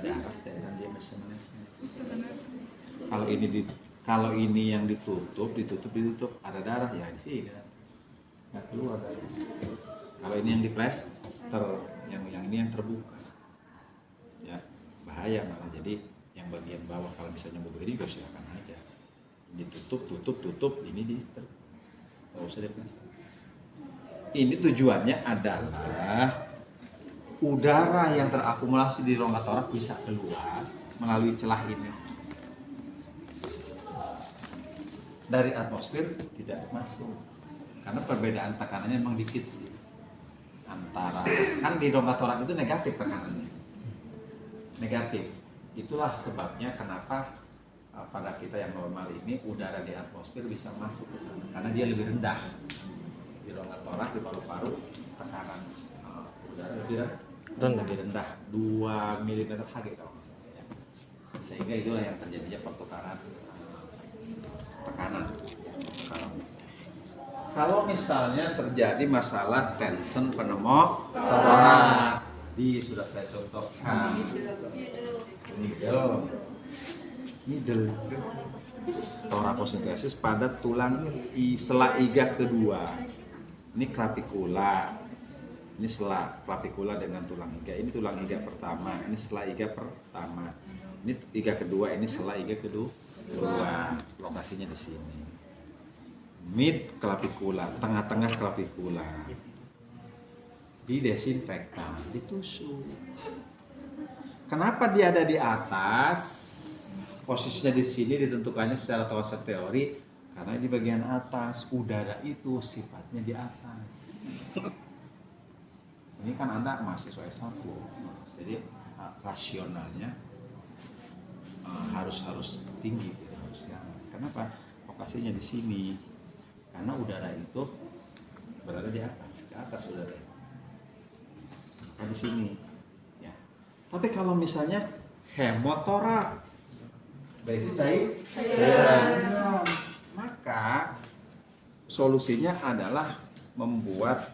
darah, cairan dia bisa menetes. Kalau ini yang ditutup, ada darah ya di sini nggak keluar darah. Kalau ini yang diplester, yang ini yang terbuka, ya bahaya malah. Jadi yang bagian bawah kalau misalnya mau begini, gue silakan aja. Tutup, ini nggak usah diplester. Ini tujuannya adalah udara yang terakumulasi di rongga torak bisa keluar melalui celah ini. Dari atmosfer tidak masuk. Karena perbedaan tekanannya memang dikit sih. Antara, kan di rongga torak itu negatif tekanannya. Negatif. Itulah sebabnya kenapa pada kita yang normal ini udara di atmosfer bisa masuk ke sana. Karena dia lebih rendah. Di rongga torak, di paru-paru, tekanan udara lebih rendah 2 mm Hg kalau misalnya, ya. Sehingga itulah yang terjadinya pertukaran tekanan. Kalau misalnya terjadi masalah tension pneumotorak, sudah saya contohkan middle thoracocentesis pada tulang sela iga kedua. Ini clavicula. Ini sela clavicula dengan tulang iga. Ini tulang iga pertama. Ini sela iga pertama. Ini iga kedua. Ini sela iga kedua. Lokasinya di sini. Mid clavicula, tengah-tengah clavicula. Didesinfektan, ditusuk. Kenapa dia ada di atas? Posisinya di sini ditentukannya secara konsep teori karena di bagian atas udara itu sifatnya di atas. Ini kan Anda mahasiswa S1, jadi rasionalnya harus tinggi, harusnya. Kenapa? Lokasinya di sini. Karena udara itu berada di atas udara. Nah, di sini. Ya. Tapi kalau misalnya hemotorak, berisi cairan, maka solusinya adalah membuat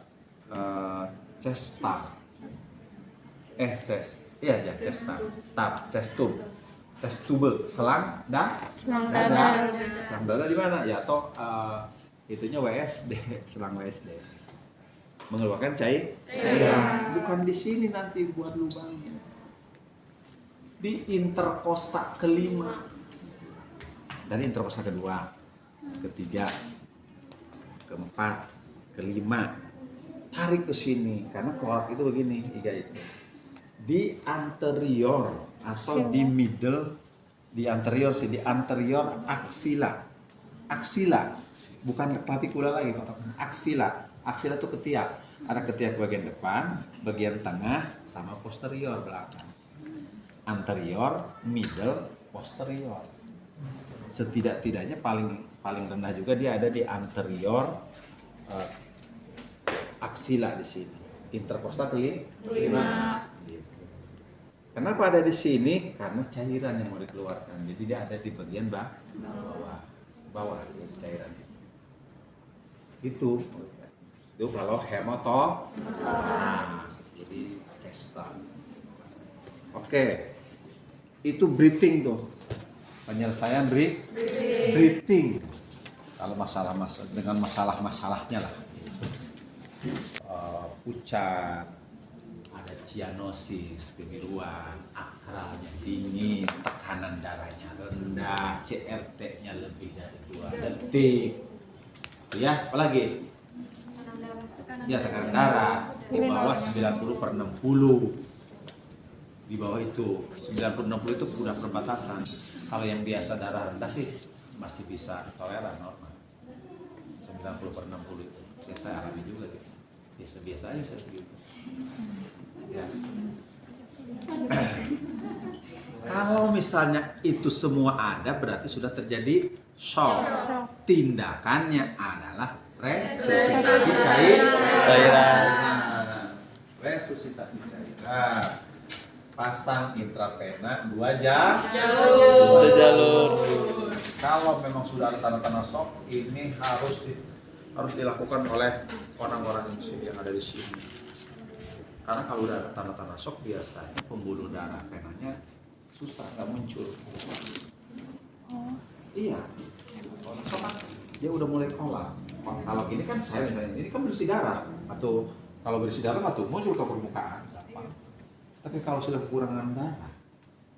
chest tube, selang dada di mana? Ya toh itunya WSD, selang WSD. Mengeluarkan cairan. Bukan di sini nanti buat lubangnya. Di interkosta kelima. Dari interkosta kedua, ketiga, keempat, kelima. Tarik ke sini karena klorak itu begini, iga itu. Di anterior atau di middle, di anterior aksila. Bukan clavicula lagi, aksila itu ketiak. Ada ketiak bagian depan, bagian tengah, sama posterior belakang. Anterior, middle, posterior. Setidak-tidaknya paling rendah juga dia ada di anterior aksila di sini. Interkostal kelima. Kenapa ada di sini? Karena cairan yang mau dikeluarkan. Jadi dia ada di bagian bawah cairan itu kalau hemotorak. Jadi chest. Oke. Itu breathing tuh. Penyelesaian breathing. Kalau masalahnya lah. Pucat, ada cyanosis, kebiruan, akralnya dingin, tekanan darahnya rendah, CRT-nya lebih dari 2 detik. Ya, apalagi? Ya, tekanan darah di bawah 90/60. Di bawah itu 90/60 itu udah perbatasan. Kalau yang biasa darah rendah sih masih bisa toleran, normal. 90/60 itu. Ya saya alami juga gitu. Biasa-biasa aja saya segitu. Ya. Kalau misalnya itu semua ada, berarti sudah terjadi shock. Tindakannya adalah resusitasi cairan. Resusitasi cairan. Pasang intravena 2 jalur. Kalau memang sudah ada tanda-tanda shock, ini harus dilakukan oleh orang-orang yang ada di sini. Karena kalau udah ada tanda-tanda shock, biasanya pembuluh darah venanya susah, nggak muncul. Iya, karena dia udah mulai kolap. Kalau ini kan saya misalnya, ini kan berisi darah, atau kalau berisi darah atau muncul ke permukaan. Tapi kalau sudah kekurangan darah,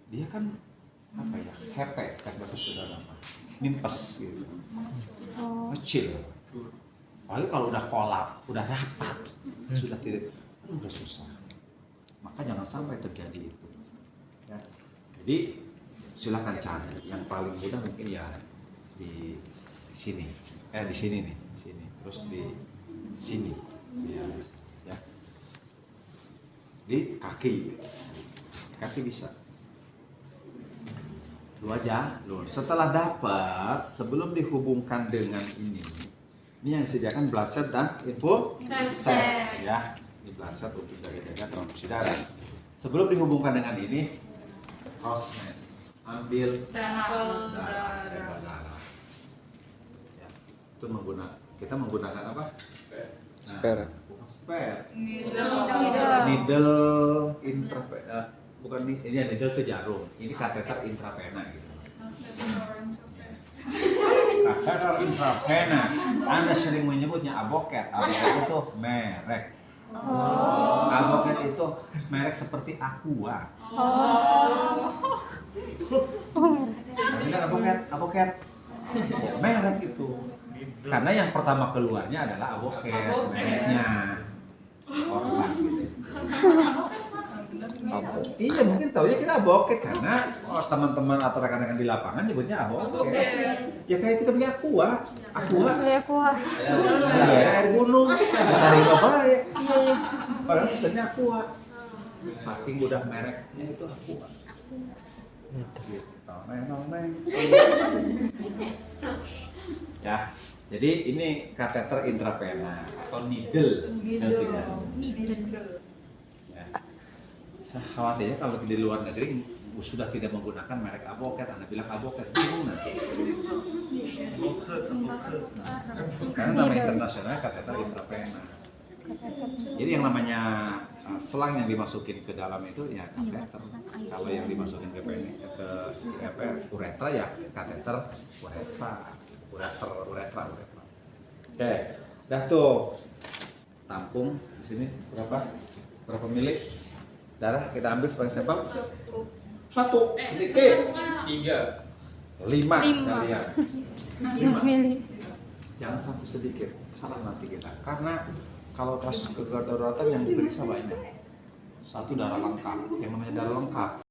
dia kan apa ya, hepek kan bahasa saudara, nimpes gitu, kecil. Apalagi kalau udah kolap, udah rapat, sudah tidak, udah susah. Maka jangan sampai terjadi itu. Ya. Jadi silahkan cari. Yang paling mudah mungkin ya di sini, di sini nih, sini, terus di sini, ya, di kaki bisa. Lu aja, lu. Setelah dapat, sebelum dihubungkan dengan ini yang disediakan blood set dan info set, ya. Ini blood set untuk jaga-jaga transfusi darah. Sebelum dihubungkan dengan ini, crossmatch, ambil sampel darah. Ya, itu kita menggunakan apa? Spare. Bukan spare. Needle intravena. Bukan ini needle itu jarum. Ini kateter intravena gitu. Kateter intravena. Anda sering menyebutnya Avocat. Avocat itu merek. Avocat itu merek seperti Aqua. Ini kan Avocat. Merek itu. Karena yang pertama keluarnya adalah Avocat, mereknya. Korban gitu. Iya, mungkin taunya kita Avocat karena teman-teman atau rekan-rekan di lapangan nyebutnya Avocat. Ya kayak kita beli Aqua. Air gunung. Dari apa ya? Padahal pesannya Aqua. Saking udah mereknya itu Aqua. Gitu. Ya, jadi ini kateter intravena atau needle. Ya. Saya khawatirnya kalau di luar negeri sudah tidak menggunakan merek Avocat, Anda bilang Avocat, bingung nanti. Karena nama internasionalnya kateter intravena. Jadi yang namanya selang yang dimasukin ke dalam itu ya kateter. Kalau yang dimasukin ke uretra ya kateter uretra. Oke, dah tuh tampung di sini berapa mili darah kita ambil sebagai sampel? 1 sedikit. 3. 5 sekalian. 5 mili. Jangan sampai sedikit, salah nanti kita. Karena kalau kasus kedaruratan yang diperiksa banyak. 1 darah lengkap, yang namanya darah lengkap